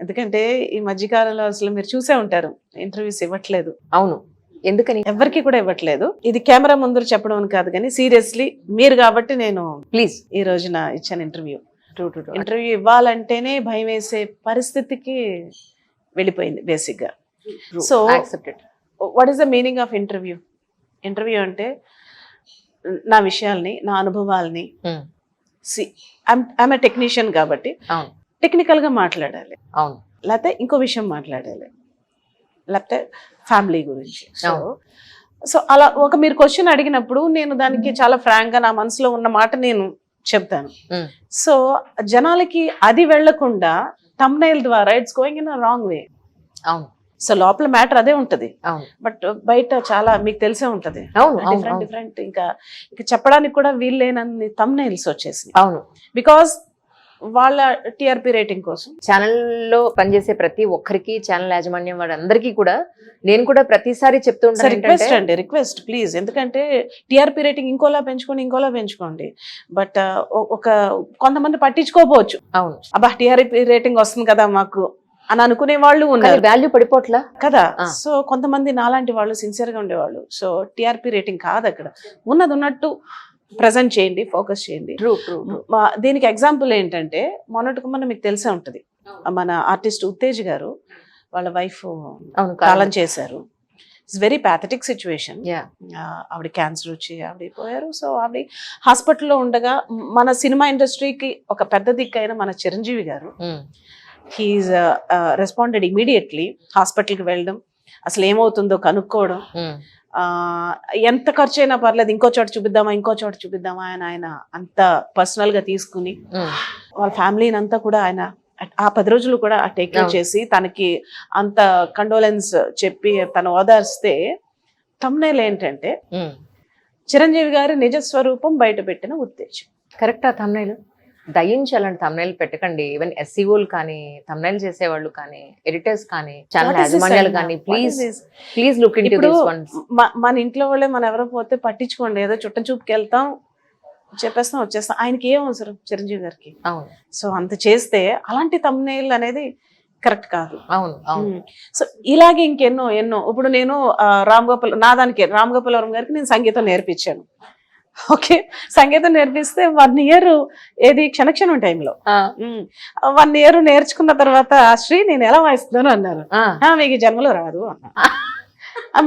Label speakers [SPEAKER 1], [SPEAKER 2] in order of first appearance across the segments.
[SPEAKER 1] ఎందుకంటే ఈ మధ్యకాలంలో అసలు మీరు చూసే ఉంటారు, ఇంటర్వ్యూస్ ఇవ్వట్లేదు.
[SPEAKER 2] అవును, ఎందుకని?
[SPEAKER 1] ఎవరికి కూడా ఇవ్వట్లేదు. ఇది కెమెరా ముందు చెప్పడం అని కాదు, కానీ సీరియస్లీ మీరు కాబట్టి నేను
[SPEAKER 2] ప్లీజ్
[SPEAKER 1] ఈ రోజున ఇచ్చాను ఇంటర్వ్యూ. ఇంటర్వ్యూ ఇవ్వాలంటేనే భయం వేసే పరిస్థితికి వెళ్ళిపోయింది బేసిక్ గా. So what is the meaning of interview? Interview అంటే నా విషయాల్ని, నా అనుభవాల్ని, ఐఎమ్ టెక్నీషియన్ కాబట్టి టెక్నికల్ గా మాట్లాడాలి,
[SPEAKER 2] అవును,
[SPEAKER 1] లేకపోతే ఇంకో విషయం మాట్లాడాలి, లేకపోతే ఫ్యామిలీ గురించి. సో అలా ఒక మీరు క్వశ్చన్ అడిగినప్పుడు నేను దానికి చాలా ఫ్రాంక్ గా నా మనసులో ఉన్న మాట నేను చెప్తాను. సో జనాలకి అది వెళ్లకుండా thumbnail ద్వారా it's going in a wrong way.
[SPEAKER 2] అవును,
[SPEAKER 1] సో లోపల మ్యాటర్ అదే ఉంటది, బట్ బయట చాలా మీకు తెలిసే ఉంటది, డిఫరెంట్ ఇంకా చెప్పడానికి కూడా వీళ్ళేనన్ని thumbnails వచ్చేసి.
[SPEAKER 2] అవును,
[SPEAKER 1] బికాస్ వాళ్ళ టిఆర్పి రేటింగ్ కోసం.
[SPEAKER 2] ఛానల్లో పనిచేసే ప్రతి ఒక్కరికి, ఛానల్ యాజమాన్యం వాళ్ళందరికీ కూడా నేను కూడా ప్రతిసారి చెప్తూ ఉంటాను,
[SPEAKER 1] రిక్వెస్ట్ అండి, రిక్వెస్ట్ ప్లీజ్. ఎందుకంటే టిఆర్పి రేటింగ్ ఇంకోలా పెంచుకోండి, బట్ ఒక కొంతమంది పట్టించుకోపోవచ్చు.
[SPEAKER 2] అవును,
[SPEAKER 1] అబ్బా టిఆర్పి రేటింగ్ వస్తుంది కదా మాకు అని అనుకునే వాళ్ళు ఉన్నారు,
[SPEAKER 2] వాల్యూ పడిపోట్లా
[SPEAKER 1] కదా. సో కొంతమంది నాలాంటి వాళ్ళు సిన్సియర్ గా ఉండేవాళ్ళు. సో టిఆర్పి రేటింగ్ కాదు, అక్కడ ఉన్నది ఉన్నట్టు ప్రజెంట్ చేయండి, ఫోకస్ చేయండి. దీనికి ఎగ్జాంపుల్ ఏంటంటే మొన్నటికి మొన్న మీకు తెలిసే ఉంటది, మన ఆర్టిస్ట్ ఉత్తేజ్ గారు వాళ్ళ వైఫ్ కాలం చేశారు. It's very pathetic situation. ఆవిడ క్యాన్సర్ వచ్చి ఆవిడ పోయారు. సో ఆవిడ హాస్పిటల్లో ఉండగా మన సినిమా ఇండస్ట్రీకి ఒక పెద్ద దిక్కైన మన చిరంజీవి గారు హీఈస్ రెస్పాండెడ్ ఇమీడియట్లీ. హాస్పిటల్కి వెళ్ళడం, అసలు ఏమవుతుందో కనుక్కోవడం, ఎంత ఖర్చు అయినా పర్లేదు ఇంకో చోట చూపిద్దామా అని ఆయన అంత పర్సనల్ గా తీసుకుని వాళ్ళ ఫ్యామిలీని అంతా కూడా ఆయన ఆ 10 రోజులు కూడా టేక్ కేర్ చేసి తనకి అంత కండోలెన్స్ చెప్పి తను ఓదార్స్తే thumbnail ఏంటంటే చిరంజీవి గారి నిజ స్వరూపం బయట పెట్టిన ఉత్తేజం.
[SPEAKER 2] కరెక్టా? thumbnail దయించాలంటే thumbnail పెట్టకండి. ఈవెన్ ఎస్సీఓలు కానీ, thumbnail చేసేవాళ్ళు కానీ, ఎడిటర్స్ కానీ, ఛానల్ యాజమాన్యాలు కానీ please look into this once.
[SPEAKER 1] మన ఇంట్లో వాళ్ళే మన ఎవరో పోతే పట్టించుకోండి, ఏదో చుట్ట చూపుకి వెళ్తాం, చెప్పేస్తాం, వచ్చేస్తాం. ఆయనకి ఏం అవసరం చిరంజీవి గారికి?
[SPEAKER 2] అవును.
[SPEAKER 1] సో అంత చేస్తే అలాంటి thumbnail అనేది కరెక్ట్ కాదు.
[SPEAKER 2] అవును, అవును.
[SPEAKER 1] సో ఇలాగే ఇంకెన్నో ఇప్పుడు నేను రామ్ గోపాల్ వర్మ గారికి నేను సంగీతం నేర్పించాను. ఓకే, సంగీతం నేర్పిస్తే 1 year ఏది క్షణక్షణం టైంలో 1 year నేర్చుకున్న తర్వాత శ్రీ నేను ఎలా వాయిస్తున్నాను అన్నారు. మీకు జన్మలో రాదు అన్నా.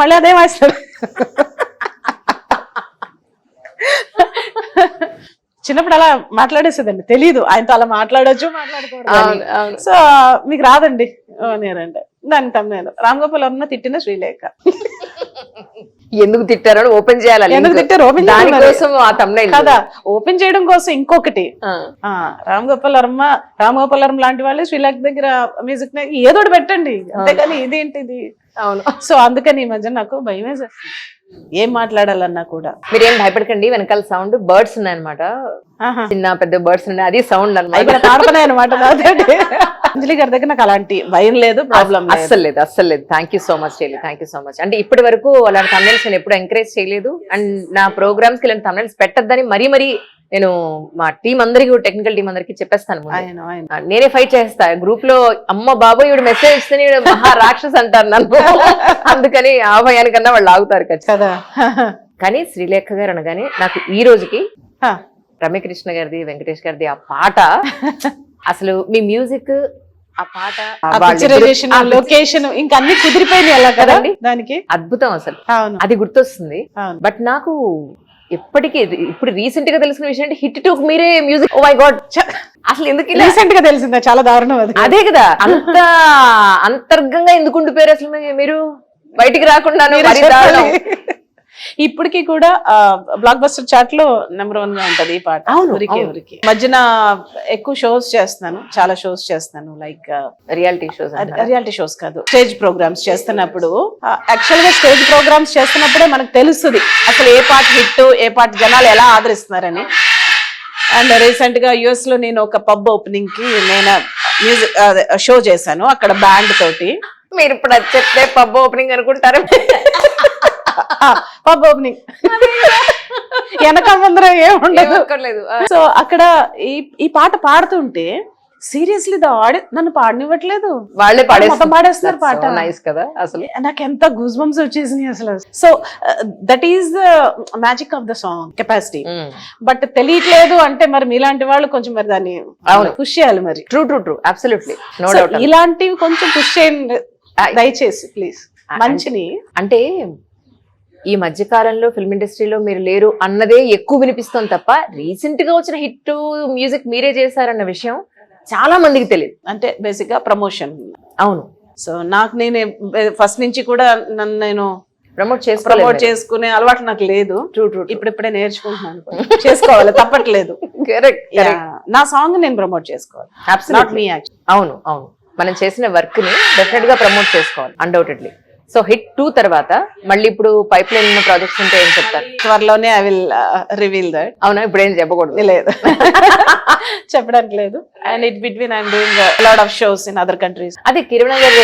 [SPEAKER 1] మళ్ళీ అదే వాయిస్తాడు. చిన్నప్పుడు అలా మాట్లాడేసేదండి, తెలీదు ఆయనతో అలా మాట్లాడొచ్చు మాట్లాడకూడదు. సో మీకు రాదండి నేనంటే దాని thumbnail రామ్ గోపాల్ వర్మ తిట్టిన శ్రీలేఖ.
[SPEAKER 2] ఎందుకు తిట్టారో ఓపెన్ చేయాలి,
[SPEAKER 1] ఎందుకు తిట్టారు
[SPEAKER 2] కదా,
[SPEAKER 1] ఓపెన్ చేయడం కోసం. ఇంకొకటి రామ్ గోపాల్ వర్మ లాంటి వాళ్ళు శ్రీలేఖ దగ్గర మ్యూజిక్ ఏదో పెట్టండి, అంతేగాని ఇదేంటిది.
[SPEAKER 2] అవును.
[SPEAKER 1] సో అందుకని ఈ మధ్య నాకు భయం వేసేస్తుంది ఏం మాట్లాడాలన్నా కూడా.
[SPEAKER 2] మీరేం భయపడకండి, వెనకాల సౌండ్ బర్డ్స్ ఉన్నాయన్నమాట, చిన్న పెద్ద బర్డ్స్ ఉన్నాయి, అది సౌండ్
[SPEAKER 1] అనమాట. అంజలి గారి దగ్గర నాకు అలాంటి భయం లేదు, ప్రాబ్లం
[SPEAKER 2] అస్సలు లేదు. థ్యాంక్ యూ సో మచ్ చెల్లి, థ్యాంక్ యూ సో మచ్. అంటే ఇప్పటి వరకు అలాంటి thumbnails నేను ఎప్పుడు ఎంకరేజ్ చేయలేదు, అండ్ నా ప్రోగ్రామ్స్ కి ఇలాంటి thumbnails పెట్టద్దని మరీ నేను మా టీం అందరికి, టెక్నికల్ టీం అందరికి చెప్పేస్తాను. నేనే ఫైట్ చేస్తా గ్రూప్ లో, అమ్మ బాబోయ్ ఈవిడ మెసేజ్ ఇస్తే మహా రాక్షస్ అంటారు నన్ను, అందుకని ఆ భయానికన్నా వాళ్ళు ఆగుతారు కదా. కానీ శ్రీలేఖ గారు అనగానే నాకు ఈ రోజుకి రమ్యకృష్ణ గారిది, వెంకటేష్ గారిది ఆ పాట, అసలు మీ మ్యూజిక్, ఆ పాట,
[SPEAKER 1] లొకేషన్ ఇంకా అన్ని కుదిరిపోయింది అలా కదండి, దానికి
[SPEAKER 2] అద్భుతం అసలు. అది గుర్తొస్తుంది. బట్ నాకు ఎప్పటికీ ఇప్పుడు రీసెంట్ గా తెలిసిన విషయం అంటే హిట్ 2 మీరే మ్యూజిక్. ఓ మై గాడ్, అసలు ఎందుకు
[SPEAKER 1] రీసెంట్ గా తెలిసిందా? చాలా దారుణం అది.
[SPEAKER 2] అదే కదా, అంత అంతర్గంగా ఎందుకు ఉండిపోయారు అసలు మీరు, బయటికి రాకుండా.
[SPEAKER 1] ఇప్పటికీ కూడా బ్లాక్ బస్టర్ చార్ట్ లో నెంబర్ 1 గా ఉంటది ఈ పాట. ఊరికి మధ్యన ఎక్కువ షోస్ చేస్తున్నాను, చాలా షోస్ చేస్తున్నాను, లైక్ రియాలిటీ షోస్ కాదు, స్టేజ్ ప్రోగ్రామ్స్ చేస్తున్నప్పుడు. యాక్చువల్ గా స్టేజ్ ప్రోగ్రామ్స్ చేస్తున్నప్పుడే మనకు తెలుస్తుంది అసలు ఏ పాట హిట్, ఏ పాట జనాలు ఎలా ఆదరిస్తున్నారని. అండ్ రీసెంట్ గా యుఎస్ లో నేను ఒక పబ్ ఓపెనింగ్ కి నేను మ్యూజిక్ షో చేశాను, అక్కడ బ్యాండ్ తోటి.
[SPEAKER 2] మీరు ఇప్పుడు చెప్తే పబ్ ఓపెనింగ్ అనుకుంటారు,
[SPEAKER 1] పబ్ ఓపెనింగ్ వెనక ముందర ఏముండదు. సో అక్కడ ఈ పాట పాడుతుంటే సీరియస్లీ నన్ను పాడనివ్వట్లేదు,
[SPEAKER 2] వాళ్ళే
[SPEAKER 1] మొత్తం పాడేస్తున్నారు పాట.
[SPEAKER 2] నైస్ కదా అసలు.
[SPEAKER 1] నాకు ఎంత గూస్ బంప్స్ వచ్చేసినాయి అసలు. So that is the magic of the song capacity. But తెలియట్లేదు అంటే మరి మీలాంటి వాళ్ళు కొంచెం మరి దాన్ని పుష్ చేయాలి మరి.
[SPEAKER 2] True true true absolutely no
[SPEAKER 1] So,
[SPEAKER 2] doubt.
[SPEAKER 1] ఇలాంటివి కొంచెం పుష్ చేయండి దయచేసి ప్లీజ్. మంచిని
[SPEAKER 2] అంటే ఈ మధ్య కాలంలో ఫిల్మ్ ఇండస్ట్రీలో మీరు లేరు అన్నదే ఎక్కువ వినిపిస్తుంది తప్ప రీసెంట్ గా వచ్చిన హిట్ మ్యూజిక్ మీరే చేశారన్న విషయం చాలా మందికి తెలియదు.
[SPEAKER 1] అంటే బేసిక్ గా ప్రమోషన్.
[SPEAKER 2] అవును.
[SPEAKER 1] సో నాకు నేను ఫస్ట్ నుంచి కూడా నన్ను నేను
[SPEAKER 2] ప్రమోట్
[SPEAKER 1] చేసుకునే అలవాటు నాకు లేదు.
[SPEAKER 2] True true.
[SPEAKER 1] ఇప్పుడిప్పుడే నేర్చుకుంటున్నాను, చేసుకోవాలి తప్పట్లేదు.
[SPEAKER 2] కరెక్ట్.
[SPEAKER 1] నా సాంగ్ నేను ప్రమోట్ చేసుకోవాలి. Not me actual.
[SPEAKER 2] అవును అవును, మనం చేసిన వర్క్ ని డెఫినెట్ గా ప్రమోట్ చేసుకోవాలి అన్డౌటెడ్లీ. సో హిట్ 2 తర్వాత మళ్ళీ ఇప్పుడు పైప్ లైన్ ఉన్న ప్రాజెక్ట్స్ ఉంటే ఏం చెప్తారు?
[SPEAKER 1] త్వరలోనే ఐ విల్ రివీల్ దట్.
[SPEAKER 2] అవునా, ఇప్పుడు ఏం చెప్పకూడదు?
[SPEAKER 1] లేదు, చెప్పడానికి లేదు. And it between I'm doing lot of shows in other countries.
[SPEAKER 2] అదే కిరణ్ గారు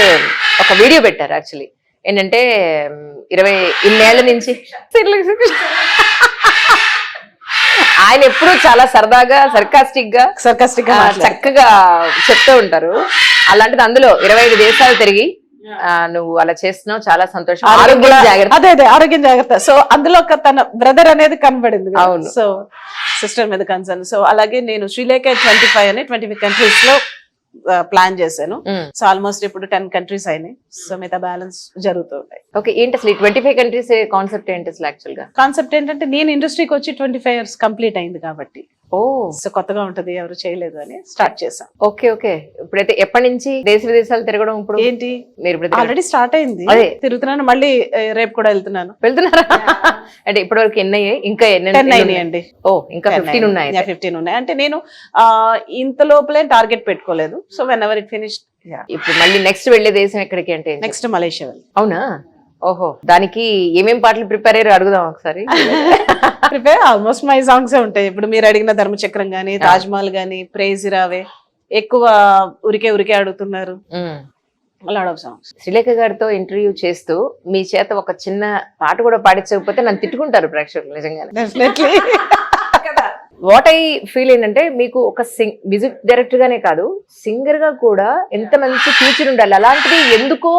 [SPEAKER 2] ఒక వీడియో పెట్టారు యాక్చువల్లీ. ఏంటంటే 20 ఇన్నేళ్ల నుంచి ఆయన ఎప్పుడూ చాలా సరదాగా సర్కాస్టిక్ గా చక్కగా చెప్తూ ఉంటారు. అలాంటిది అందులో 25 దేశాలు తిరిగి నువ్వు అలా చేస్తున్నావు, చాలా సంతోషం. ఆరోగ్యం జాగ్రత్త.
[SPEAKER 1] అదే ఆరోగ్యం జాగ్రత్త. సో అందులో తన బ్రదర్ అనేది కనబడింది.
[SPEAKER 2] అవును.
[SPEAKER 1] సో సిస్టర్ మీద కన్సర్న్. సో అలాగే నేను శ్రీలేఖ 25 అని 25 కంట్రీస్ లో ప్లాన్ చేశాను. సో ఆల్మోస్ట్ ఇప్పుడు 10 కంట్రీస్ అయినాయి. సో మిగతా బ్యాలెన్స్ జరుగుతుంటాయి.
[SPEAKER 2] ఓకే, ఏంటి అసలు 25 కంట్రీస్ కాన్సెప్ట్ ఏంటి అసలు? యాక్చువల్ గా కాన్సెప్ట్
[SPEAKER 1] ఏంటంటే నేను ఇండస్ట్రీకి వచ్చి 25 years కంప్లీట్ అయింది కాబట్టి సో కొత్తగా ఉంటది, ఎవరు చేయలేదు అని స్టార్ట్ చేశాం.
[SPEAKER 2] Okay okay. ఇప్పుడైతే ఎప్పటి నుంచి దేశ విదేశాలు తిరగడం? ఇప్పుడు
[SPEAKER 1] ఏంటి
[SPEAKER 2] మీరు
[SPEAKER 1] ఆల్రెడీ స్టార్ట్ అయింది, తిరుగుతున్నాను. మళ్ళీ రేపు కూడా వెళ్తున్నారా?
[SPEAKER 2] అంటే ఇప్పటి వరకు ఎన్ని అయ్యాయి? ఇంకా
[SPEAKER 1] 10 అయినాయండి.
[SPEAKER 2] ఓ, ఇంకా 15 ఉన్నాయి.
[SPEAKER 1] 15 ఉన్నాయి. అంటే నేను ఇంత లోపలే టార్గెట్ పెట్టుకోలేదు. So when ever it finish.
[SPEAKER 2] ఇప్పుడు మళ్ళీ నెక్స్ట్ వెళ్లే దేశం ఎక్కడికి అంటే?
[SPEAKER 1] Next Malaysia.
[SPEAKER 2] అవునా? ఓహో, దానికి ఏమేం పాటలు ప్రిపేర్ అయ్యారు అడుగుదాం ఒకసారి.
[SPEAKER 1] ప్రిపేర్ ఆల్మోస్ట్ మై సాంగ్స్ ఉంటాయి. ఇప్పుడు మీరు అడిగిన ధర్మచక్రం గానీ, తాజ్ మహల్ గానీ, ప్రేజ్ రావే, ఎక్కువ ఉరికే అడుగుతున్నారు.
[SPEAKER 2] శ్రీలేఖ గారితో ఇంటర్వ్యూ చేస్తూ మీ చేత ఒక చిన్న పాట కూడా పాడించకపోతే నన్ను తిట్టుకుంటారు ప్రేక్షకులు నిజంగానే. వాట్ ఐ ఫీల్ ఏంటంటే మీకు ఒక మ్యూజిక్ డైరెక్టర్ గానే కాదు, సింగర్ గా కూడా ఎంత మంచి ఫ్యూచర్ ఉండాలి. అలాంటిది ఎందుకో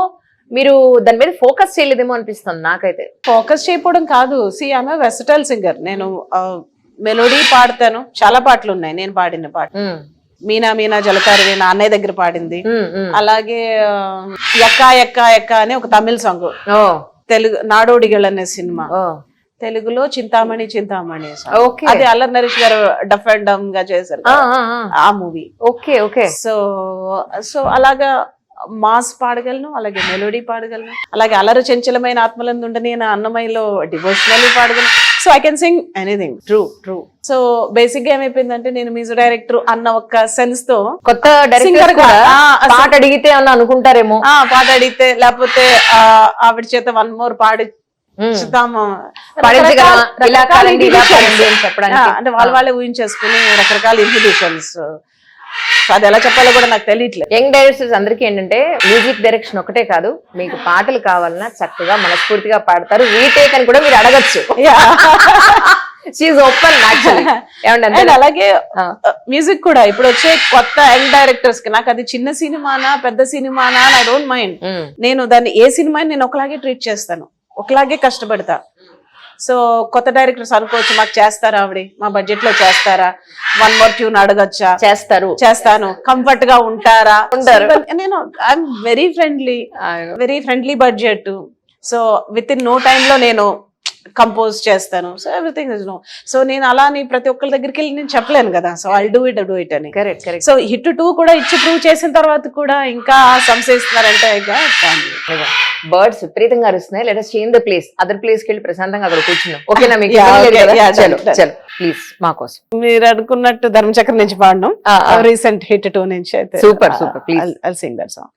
[SPEAKER 2] మీరు దాని మీద ఫోకస్ చేయలేదేమో అనిపిస్తుంది నాకైతే.
[SPEAKER 1] ఫోకస్ చేయకపోవడం కాదు, ఐఎమ్ ఏ వెర్సటైల్ సింగర్. నేను మెలోడీ పాడతాను, చాలా పాటలు ఉన్నాయి నేను పాడిన పాట. మీనా మీనా జలతారవి నా అన్నయ్య దగ్గర పాడింది. అలాగే ఎక్కా ఎక్కా ఎక్కా అని ఒక తమిళ సాంగ్, తెలుగు నాడోడిగల్ అనే సినిమా, తెలుగులో చింతామణి చింతామణి. అది అల్లరి నరేష్ గారు డఫ్ అండ్ డమ్ గా చేశారు ఆ మూవీ.
[SPEAKER 2] Okay okay.
[SPEAKER 1] సో అలాగా మాస్ పాడగలను, అలాగే మెలోడీ పాడగలను, అలాగే అలరు చెంచలమైన ఆత్మలందు ఉండని నా అన్నమయ్యలో డివోషనల్ పాడగలను. So I can sing anything. True. So basic గా ఏమైపోయిందంటే నేను మ్యూజిక్ డైరెక్టర్ అన్న ఒక సెన్స్ తో
[SPEAKER 2] కొత్త డైరెక్టర్ పాట అడిగితే అన్న అనుకుంటారేమో,
[SPEAKER 1] పాట అడిగితే లేకపోతే ఆవిడ చేత 1 more పాడి అంటే వాళ్ళే ఊహించేసుకుని రకరకాల ఇన్హిబిషన్స్. అది ఎలా చెప్పాలో కూడా నాకు తెలియట్లేదు.
[SPEAKER 2] యంగ్ డైరెక్టర్స్ అందరికీ ఏంటంటే మ్యూజిక్ డైరెక్షన్ ఒకటే కాదు, మీకు పాటలు కావాలన్నా చక్కగా మనస్ఫూర్తిగా పాడతారు, రీటేక్ అని కూడా మీరు అడగచ్చు.
[SPEAKER 1] అలాగే మ్యూజిక్ కూడా ఇప్పుడు వచ్చే కొత్త యంగ్ డైరెక్టర్స్ కి నాకు అది చిన్న సినిమానా పెద్ద సినిమానా ఐ డోంట్ మైండ్. నేను దాన్ని ఏ సినిమాని నేను ఒకలాగే ట్రీట్ చేస్తాను, ఒకలాగే కష్టపడతా. సో కొత్త డైరెక్టర్స్ అనుకోవచ్చు, మాకు చేస్తారా ఆవిడ, మా బడ్జెట్ లో చేస్తారా, 1 more tune అడగచ్చా, చేస్తాను, కంఫర్ట్ గా ఉంటారా. నేను I'm very friendly budget. So within no time లో నేను కంపోజ్ చేస్తాను. So everything is no. So నేను అలా ప్రతి ఒక్కరి దగ్గరికి వెళ్ళి నేను చెప్పలేను కదా. సో ఐ డూ ఇట్ అని.
[SPEAKER 2] కరెక్ట్.
[SPEAKER 1] సో హిట్ 2 కూడా ఇచ్చి ప్రూవ్ చేసిన తర్వాత కూడా ఇంకా సంశయిస్తున్నారంటే
[SPEAKER 2] బర్డ్స్ విపరీతంగా అరుస్తున్నాయి. Let us change the place, other place కి వెళ్ళి ప్రశాంతంగా అక్కడ కూర్చున్నాం. ఓకేనా? మీకు ప్లీజ్ మా కోసం
[SPEAKER 1] మీరు అనుకున్నట్టు ధర్మచక్రం నుంచి పాడడం రీసెంట్ హిట్ 2 నుంచి అయితే.
[SPEAKER 2] Super please
[SPEAKER 1] I'll sing that song.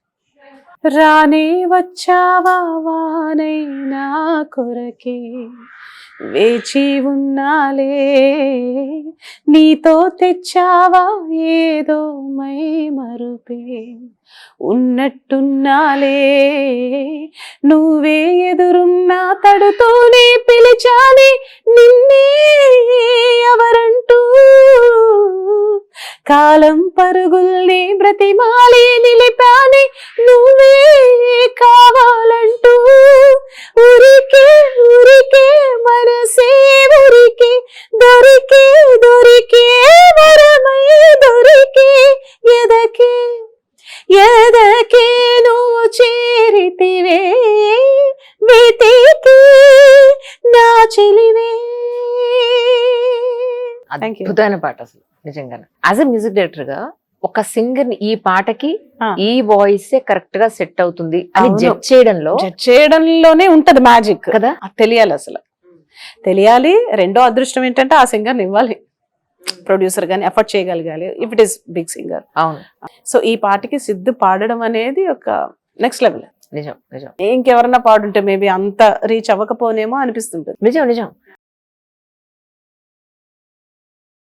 [SPEAKER 1] రానే వచ్చావా వానై నా కొరకే వేచి ఉన్నాలే నీతో తెచ్చావా ఏదో మై మరుపే ఉన్నట్టున్నాలే నువ్వే ఎదురున్నా తడుతూనే పిలిచాలి నిన్నే ఎవరంటూ కాలం పరుగుల్ని బ్రతిమాలి నిలిపాని నువ్వే కావాలంటూ ఊరికే ఊరికే మనసే ఊరికే దొరికే దొరికే వరమై దొరికే ఎదకే ఎదకే నువ్వు చేరితివే వెతికి నా చెలివే. Thank you.
[SPEAKER 2] అద్భుతమైన పాట అసలు నిజంగా. యాజ్ ఎ మ్యూజిక్ డైరెక్టర్ గా ఒక సింగర్ ని ఈ పాటకి
[SPEAKER 1] ఆ.
[SPEAKER 2] ఈ వాయిస్ కరెక్ట్ గా సెట్ అవుతుంది అని
[SPEAKER 1] అవును.
[SPEAKER 2] జడ్జ్ చేయడంలో
[SPEAKER 1] జడ్జ్ చేయడంలోనే ఉంటది మ్యాజిక్
[SPEAKER 2] కదా.
[SPEAKER 1] తెలియాలి అసలు తెలియాలి. రెండో అదృష్టం ఏంటంటే ఆ సింగర్ ఇవ్వాలి, ప్రొడ్యూసర్ గాని ఎఫర్ట్ చేయగలగాలి if it is big singer.
[SPEAKER 2] అవును,
[SPEAKER 1] సో ఈ పాటకి సిద్ధు పాడడం అనేది ఒక నెక్స్ట్ లెవెల్.
[SPEAKER 2] నిజం నిజం
[SPEAKER 1] ఇంకెవరన్నా పాడుంటే మేబీ అంత రీచ్ అవ్వకపోనేమో అనిపిస్తుంటది.
[SPEAKER 2] నిజం నిజం.